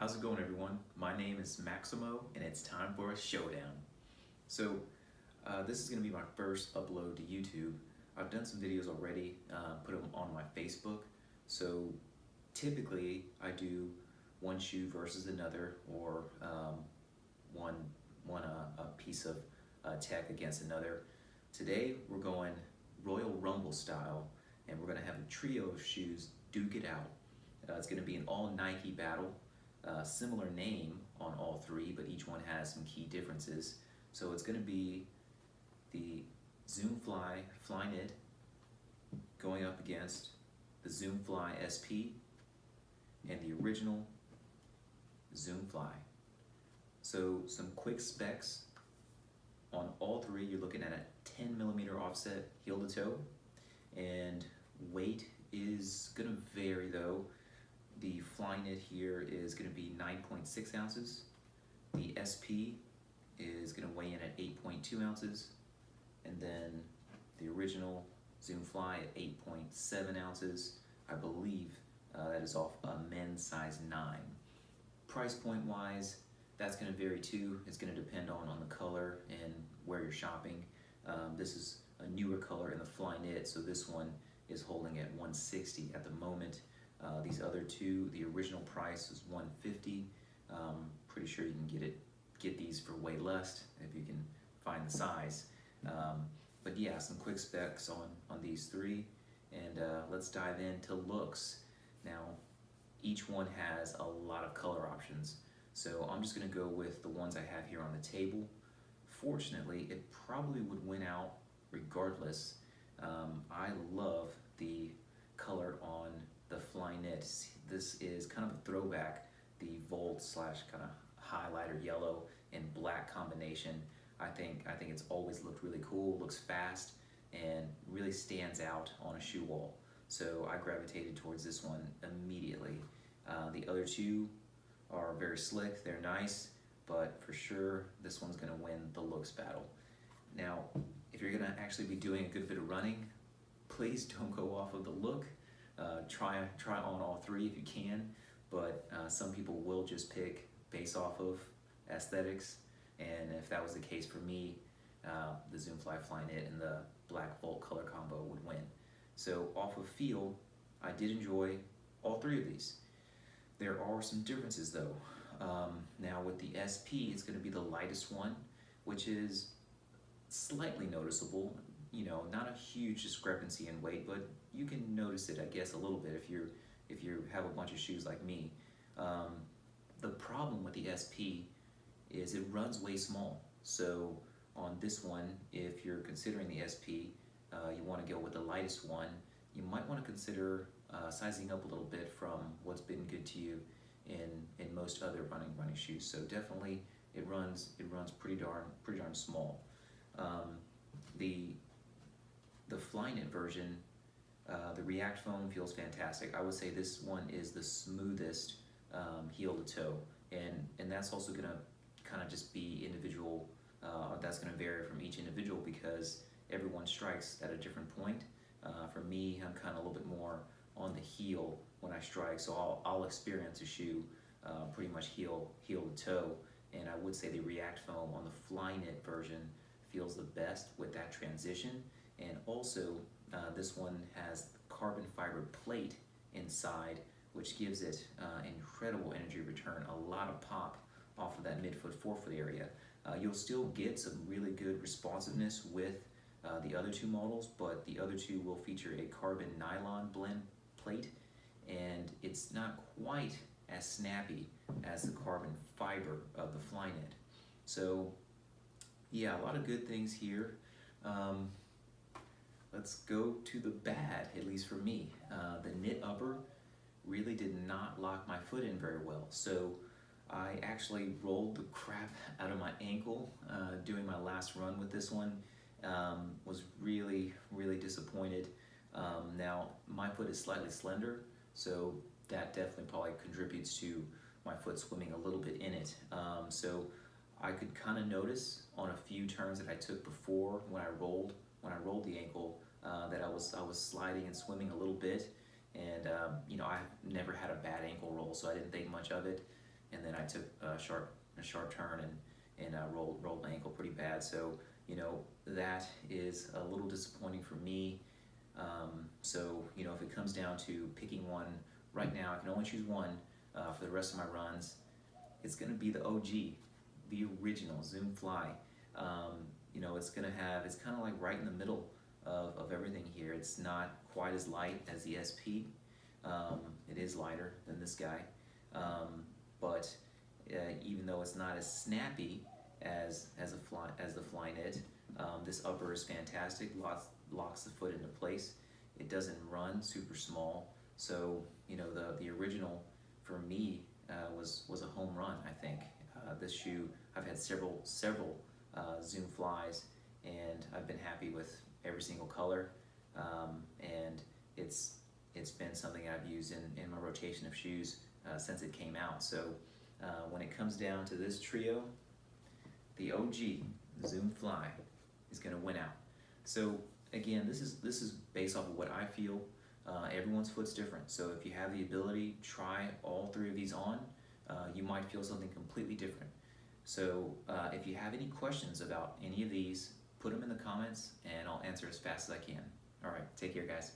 How's it going, everyone? My name is Maximo, and it's time for a showdown. So, this is going to be my first upload to YouTube. I've done some videos already, put them on my Facebook. So, typically, I do one shoe versus another, or one piece of tech against another. Today, we're going Royal Rumble style, and we're going to have a trio of shoes duke it out. It's going to be an all Nike battle. Similar name on all three, but each one has some key differences. So it's going to be the Zoom Fly Flyknit going up against the Zoom Fly SP and the original Zoom Fly. So some quick specs on all three. You're looking at a 10mm offset heel to toe, and weight is going to vary though. The Flyknit here is going to be 9.6 ounces. The SP is going to weigh in at 8.2 ounces. And then the original Zoom Fly at 8.7 ounces. I believe that is off a men's size 9. Price point wise, that's going to vary too. It's going to depend on the color and where you're shopping. This is a newer color in the Flyknit, so this one is holding at $160 at the moment. These other two, the original price is $150. Pretty sure you can get these for way less if you can find the size. But yeah, some quick specs on these three, and let's dive into looks. Now, each one has a lot of color options, so I'm just gonna go with the ones I have here on the table. Fortunately, it probably would win out regardless. I love the color on the Flyknit. This is kind of a throwback, the Volt slash kind of highlighter yellow and black combination. I think it's always looked really cool, looks fast, and really stands out on a shoe wall. So I gravitated towards this one immediately. The other two are very slick, they're nice, but for sure this one's gonna win the looks battle. Now, if you're gonna actually be doing a good bit of running, please don't go off of the look. Try on all three if you can, but some people will just pick based off of aesthetics, and if that was the case for me, the Zoom Fly Flyknit and the black Volt color combo would win. So off of feel, I did enjoy all three of these. There are some differences though. Now with the SP, it's going to be the lightest one, which is slightly noticeable. You know, not a huge discrepancy in weight, but you can notice it, I guess, a little bit if you have a bunch of shoes like me. The problem with the SP is it runs way small. So on this one, if you're considering the SP, you want to go with the lightest one. You might want to consider sizing up a little bit from what's been good to you in most other running shoes. So definitely it runs pretty darn small. The Flyknit version, the React foam feels fantastic. I would say this one is the smoothest heel to toe, and that's also gonna kind of just be individual. That's gonna vary from each individual because everyone strikes at a different point. For me, I'm kind of a little bit more on the heel when I strike, so I'll experience a shoe pretty much heel to toe, and I would say the React foam on the Flyknit version feels the best with that transition. And also, this one has carbon fiber plate inside, which gives it incredible energy return, a lot of pop off of that midfoot, forefoot area. You'll still get some really good responsiveness with the other two models, but the other two will feature a carbon nylon blend plate, and it's not quite as snappy as the carbon fiber of the Flyknit. So yeah, a lot of good things here. Let's go to the bad, at least for me. The knit upper really did not lock my foot in very well. So I actually rolled the crap out of my ankle doing my last run with this one. Was really disappointed. Now, my foot is slightly slender, so that definitely probably contributes to my foot swimming a little bit in it. So I could kind of notice on a few turns that I took before when I rolled the ankle that I was sliding and swimming a little bit, and you know, I've never had a bad ankle roll, so I didn't think much of it. and then I took a sharp turn and rolled my ankle pretty bad. So you know, that is a little disappointing for me. So you know, if it comes down to picking one right now, I can only choose one for the rest of my runs. It's going to be the OG, the original Zoom Fly. You know, it's kind of like right in the middle of everything here. It's not quite as light as the SP. It is lighter than this guy, but even though it's not as snappy as the Flyknit, this upper is fantastic. Locks the foot into place. It doesn't run super small. So you know, the original for me was a home run. I think this shoe, I've had several Zoom Flies, and I've been happy with every single color, and it's been something I've used in my rotation of shoes since it came out. So when it comes down to this trio, the OG Zoom Fly is going to win out. So again, this is based off of what I feel. Everyone's foot's different, so if you have the ability, try all three of these on. You might feel something completely different. So if you have any questions about any of these, put them in the comments and I'll answer as fast as I can. All right, take care, guys.